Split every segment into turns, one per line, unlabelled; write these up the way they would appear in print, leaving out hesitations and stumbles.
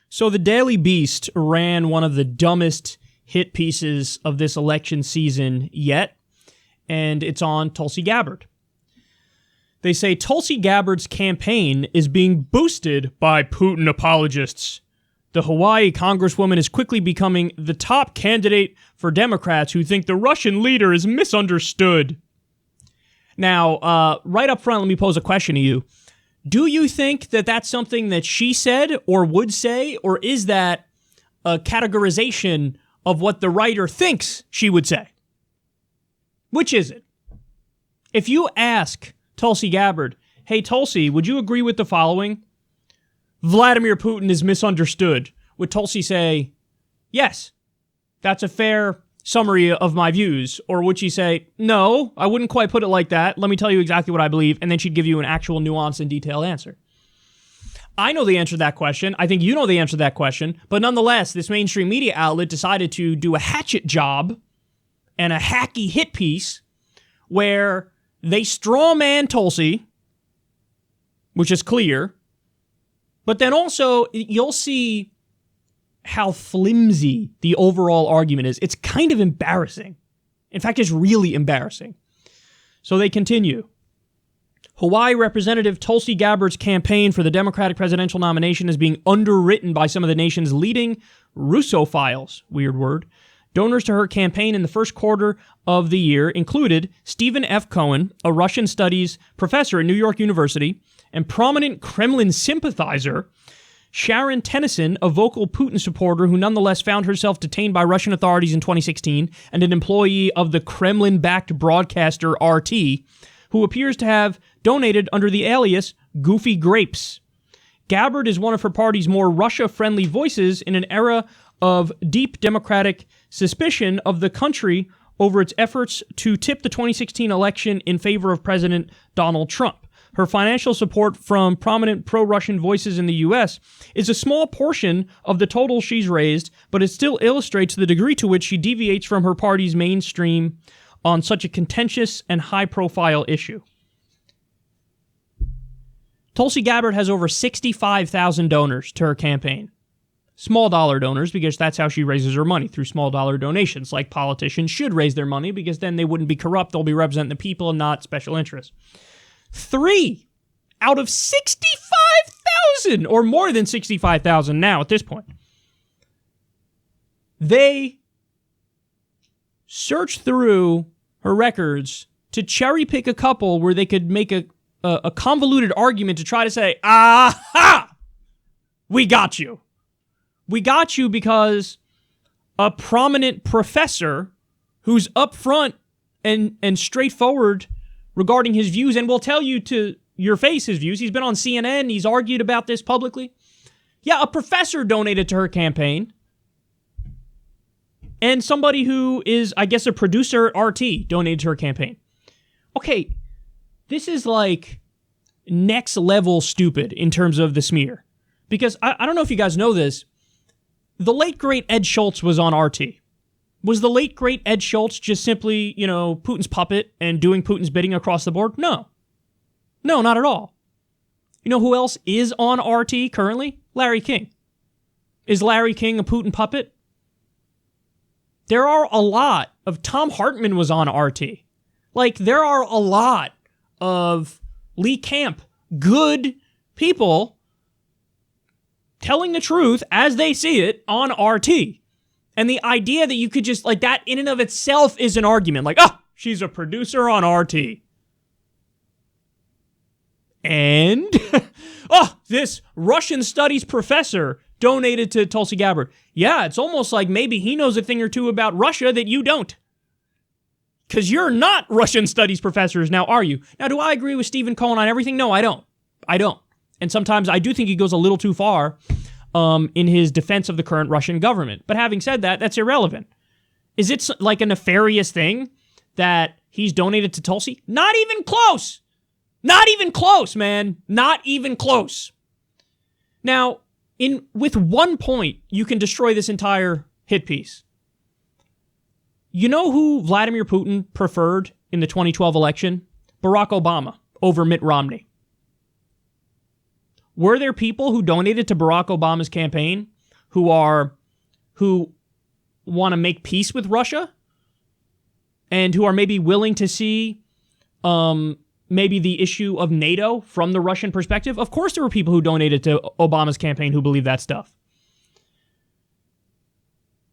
So the Daily Beast ran one of the dumbest hit pieces of this election season yet, and it's on Tulsi Gabbard. They say Tulsi Gabbard's campaign is being boosted by Putin apologists. The Hawaii congresswoman is quickly becoming the top candidate for Democrats who think the Russian leader is misunderstood. Now, right up front, let me pose a question to you. Do you think that that's something that she said or would say, or is that a categorization of what the writer thinks she would say? Which is it? If you ask Tulsi Gabbard, hey, Tulsi, would you agree with the following? Vladimir Putin is misunderstood. Would Tulsi say, yes, that's a fair summary of my views? Or would she say, no, I wouldn't quite put it like that. Let me tell you exactly what I believe. And then she'd give you an actual nuanced and detailed answer. I know the answer to that question. I think you know the answer to that question. But nonetheless, this mainstream media outlet decided to do a hatchet job and a hacky hit piece where they strawman Tulsi, which is clear. But then also, you'll see how flimsy the overall argument is. It's kind of embarrassing. In fact, it's really embarrassing. So they continue. Hawaii Representative Tulsi Gabbard's campaign for the Democratic presidential nomination is being underwritten by some of the nation's leading Russophiles, weird word. Donors to her campaign in the first quarter of the year included Stephen F. Cohen, a Russian studies professor at New York University, and prominent Kremlin sympathizer Sharon Tennyson, a vocal Putin supporter who nonetheless found herself detained by Russian authorities in 2016, and an employee of the Kremlin-backed broadcaster RT, who appears to have donated under the alias Goofy Grapes. Gabbard is one of her party's more Russia-friendly voices in an era of deep democratic suspicion of the country over its efforts to tip the 2016 election in favor of President Donald Trump. Her financial support from prominent pro-Russian voices in the U.S. is a small portion of the total she's raised, but it still illustrates the degree to which she deviates from her party's mainstream on such a contentious and high-profile issue. Tulsi Gabbard has over 65,000 donors to her campaign. Small-dollar donors, because that's how she raises her money, through small-dollar donations, like politicians should raise their money, because then they wouldn't be corrupt, they'll be representing the people and not special interests. 3 out of 65,000, or more than 65,000 now at this point. They searched through her records to cherry pick a couple where they could make a convoluted argument to try to say, aha, we got you. We got you because a prominent professor who's upfront and straightforward regarding his views, and will tell you to your face his views. He's been on CNN. He's argued about this publicly. Yeah, a professor donated to her campaign. And somebody who is, I guess, a producer at RT donated to her campaign. Okay, this is like next level stupid in terms of the smear. Because I don't know if you guys know this. The late, great Ed Schultz was on RT. Was the late, great Ed Schultz just simply, Putin's puppet and doing Putin's bidding across the board? No. No, not at all. You know who else is on RT currently? Larry King. Is Larry King a Putin puppet? There are a lot of... Tom Hartman was on RT. Like, there are a lot of Lee Camp, good people telling the truth as they see it on RT. And the idea that you could just, like, that in and of itself is an argument. Like, oh, she's a producer on RT. And, this Russian studies professor donated to Tulsi Gabbard. Yeah, it's almost like maybe he knows a thing or two about Russia that you don't. Because you're not Russian studies professors now, are you? Now, do I agree with Stephen Cohen on everything? No, I don't. And sometimes I do think he goes a little too far in his defense of the current Russian government. But having said that, that's irrelevant. Is it like a nefarious thing that he's donated to Tulsi? Not even close. Not even close, man. Not even close. Now, with one point, you can destroy this entire hit piece. You know who Vladimir Putin preferred in the 2012 election? Barack Obama over Mitt Romney. Were there people who donated to Barack Obama's campaign who want to make peace with Russia and who are maybe willing to see maybe the issue of NATO from the Russian perspective. Of course there were people who donated to Obama's campaign who believe that stuff.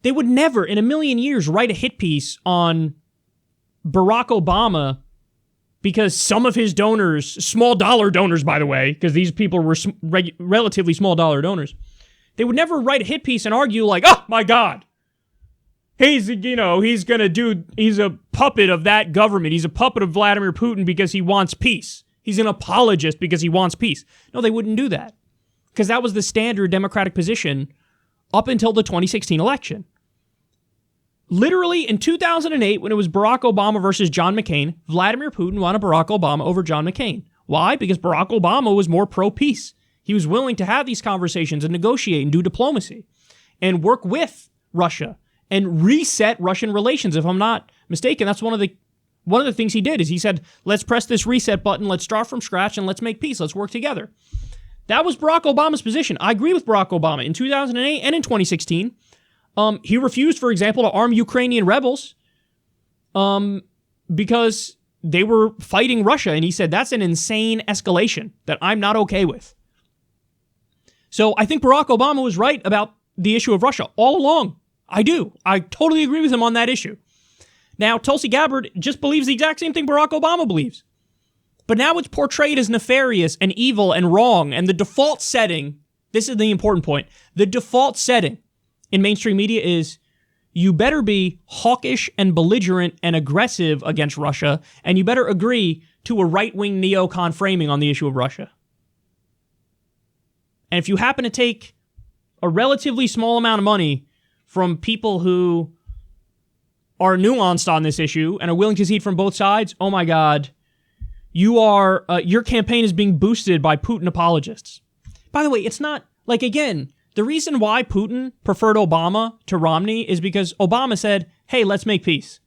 They would never in a million years write a hit piece on Barack Obama because some of his donors, small dollar donors, by the way, because these people were relatively small dollar donors, they would never write a hit piece and argue like, oh my God, he's a puppet of that government. He's a puppet of Vladimir Putin because he wants peace. He's an apologist because he wants peace. No, they wouldn't do that because that was the standard Democratic position up until the 2016 election. Literally in 2008, when it was Barack Obama versus John McCain, Vladimir Putin wanted Barack Obama over John McCain. Why? Because Barack Obama was more pro-peace. He was willing to have these conversations and negotiate and do diplomacy and work with Russia and reset Russian relations. If I'm not mistaken, that's one of the things he did is he said, let's press this reset button, let's start from scratch, and let's make peace. Let's work together. That was Barack Obama's position. I agree with Barack Obama in 2008 and in 2016. He refused, for example, to arm Ukrainian rebels because they were fighting Russia. And he said, that's an insane escalation that I'm not okay with. So I think Barack Obama was right about the issue of Russia all along. I do. I totally agree with him on that issue. Now, Tulsi Gabbard just believes the exact same thing Barack Obama believes. But now it's portrayed as nefarious and evil and wrong. And the default setting, this is the important point, the default setting in mainstream media is you better be hawkish and belligerent and aggressive against Russia, and you better agree to a right-wing neocon framing on the issue of Russia. And if you happen to take a relatively small amount of money from people who are nuanced on this issue and are willing to see it from both sides, oh my God, your campaign is being boosted by Putin apologists. By the way, it's not, like, again, the reason why Putin preferred Obama to Romney is because Obama said, hey, let's make peace.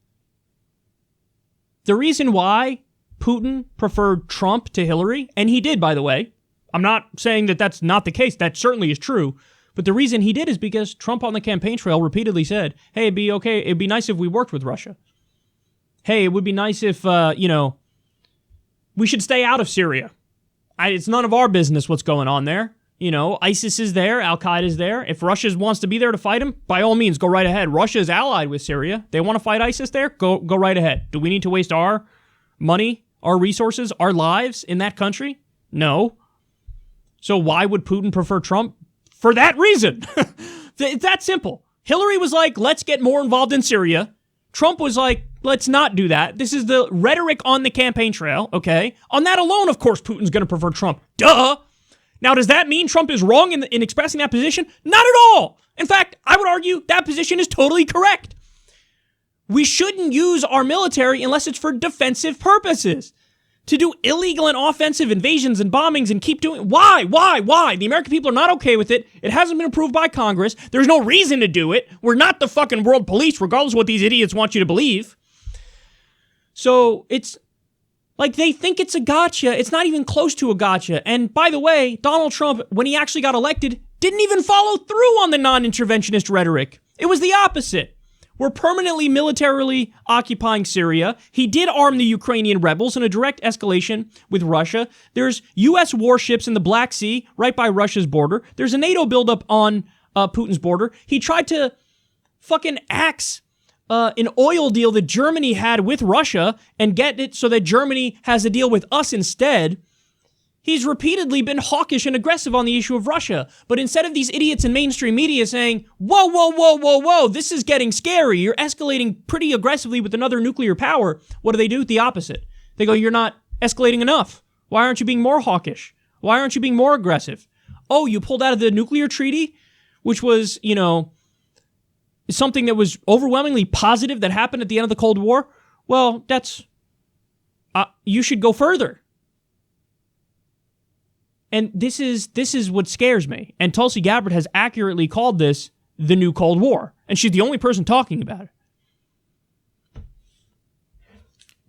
The reason why Putin preferred Trump to Hillary, and he did, by the way, I'm not saying that that's not the case, that certainly is true, but the reason he did is because Trump on the campaign trail repeatedly said, hey, it'd be nice if we worked with Russia. Hey, it would be nice if, we should stay out of Syria. It's none of our business what's going on there. ISIS is there, Al-Qaeda is there. If Russia wants to be there to fight them, by all means, go right ahead. Russia is allied with Syria. They want to fight ISIS there? Go right ahead. Do we need to waste our money, our resources, our lives in that country? No. So why would Putin prefer Trump? For that reason. It's that simple. Hillary was like, let's get more involved in Syria. Trump was like, let's not do that. This is the rhetoric on the campaign trail, okay? On that alone, of course, Putin's going to prefer Trump. Duh! Now, does that mean Trump is wrong in expressing that position? Not at all. In fact, I would argue that position is totally correct. We shouldn't use our military unless it's for defensive purposes. To do illegal and offensive invasions and bombings and keep doing... Why? The American people are not okay with it. It hasn't been approved by Congress. There's no reason to do it. We're not the fucking world police, regardless of what these idiots want you to believe. So it's... like, they think it's a gotcha. It's not even close to a gotcha. And by the way, Donald Trump, when he actually got elected, didn't even follow through on the non-interventionist rhetoric. It was the opposite. We're permanently militarily occupying Syria. He did arm the Ukrainian rebels in a direct escalation with Russia. There's U.S. warships in the Black Sea, right by Russia's border. There's a NATO buildup on Putin's border. He tried to fucking axe an oil deal that Germany had with Russia and get it so that Germany has a deal with us instead. He's repeatedly been hawkish and aggressive on the issue of Russia. But instead of these idiots in mainstream media saying, whoa, this is getting scary, you're escalating pretty aggressively with another nuclear power, what do? The opposite. They go, you're not escalating enough. Why aren't you being more hawkish? Why aren't you being more aggressive? Oh, you pulled out of the nuclear treaty, which was, something that was overwhelmingly positive that happened at the end of the Cold War. Well, you should go further. And this is what scares me. And Tulsi Gabbard has accurately called this the new Cold War. And she's the only person talking about it.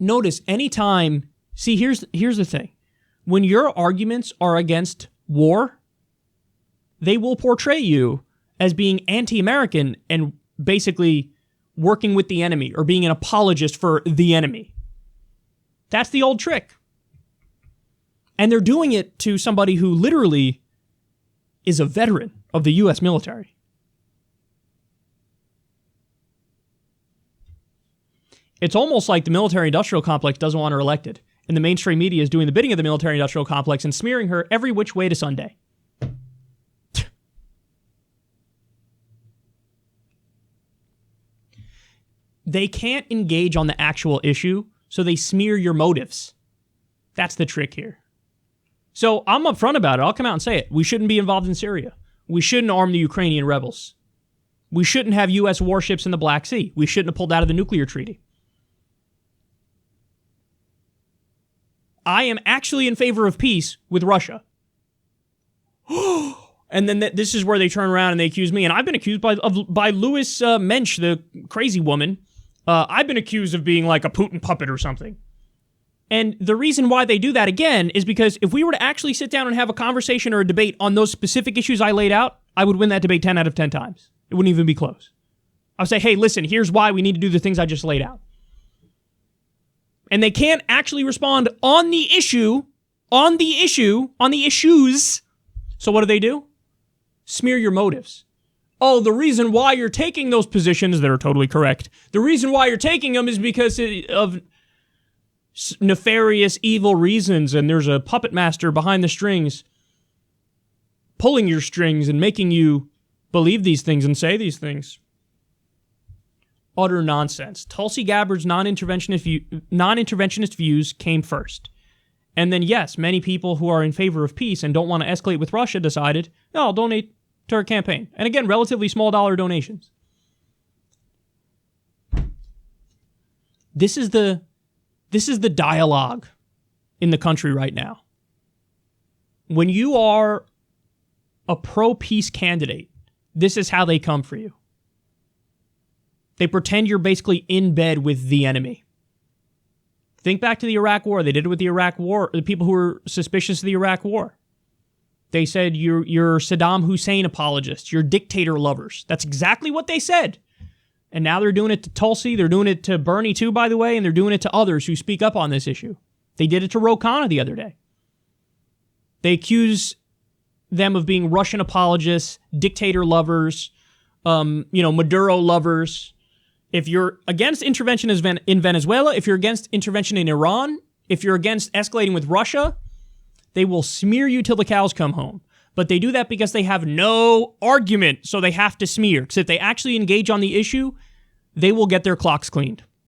Notice anytime, see, here's the thing. When your arguments are against war, they will portray you as being anti-American and basically working with the enemy or being an apologist for the enemy. That's the old trick. And they're doing it to somebody who literally is a veteran of the U.S. military. It's almost like the military-industrial complex doesn't want her elected, and the mainstream media is doing the bidding of the military-industrial complex and smearing her every which way to Sunday. They can't engage on the actual issue, so they smear your motives. That's the trick here. So I'm upfront about it. I'll come out and say it. We shouldn't be involved in Syria. We shouldn't arm the Ukrainian rebels. We shouldn't have U.S. warships in the Black Sea. We shouldn't have pulled out of the nuclear treaty. I am actually in favor of peace with Russia. And then this is where they turn around and they accuse me. And I've been accused by Louis Mensch, the crazy woman. I've been accused of being like a Putin puppet or something. And the reason why they do that, again, is because if we were to actually sit down and have a conversation or a debate on those specific issues I laid out, I would win that debate 10 out of 10 times. It wouldn't even be close. I would say, hey, listen, here's why we need to do the things I just laid out. And they can't actually respond on the issue, on the issues. So what do? Smear your motives. Oh, the reason why you're taking those positions that are totally correct, the reason why you're taking them is because of nefarious, evil reasons, and there's a puppet master behind the strings pulling your strings and making you believe these things and say these things. Utter nonsense. Tulsi Gabbard's non-interventionist views came first. And then, yes, many people who are in favor of peace and don't want to escalate with Russia decided, no, I'll donate to her campaign. And again, relatively small dollar donations. This is the dialogue in the country right now. When you are a pro-peace candidate, this is how they come for you. They pretend you're basically in bed with the enemy. Think back to the Iraq War. They did it with the Iraq War. The people who were suspicious of the Iraq War. They said you're Saddam Hussein apologists. You're dictator lovers. That's exactly what they said. And now they're doing it to Tulsi. They're doing it to Bernie too, by the way, and they're doing it to others who speak up on this issue. They did it to Ro Khanna the other day. They accuse them of being Russian apologists, dictator lovers, Maduro lovers. If you're against intervention in Venezuela, if you're against intervention in Iran, if you're against escalating with Russia, they will smear you till the cows come home. But they do that because they have no argument, so they have to smear. Because if they actually engage on the issue, they will get their clocks cleaned.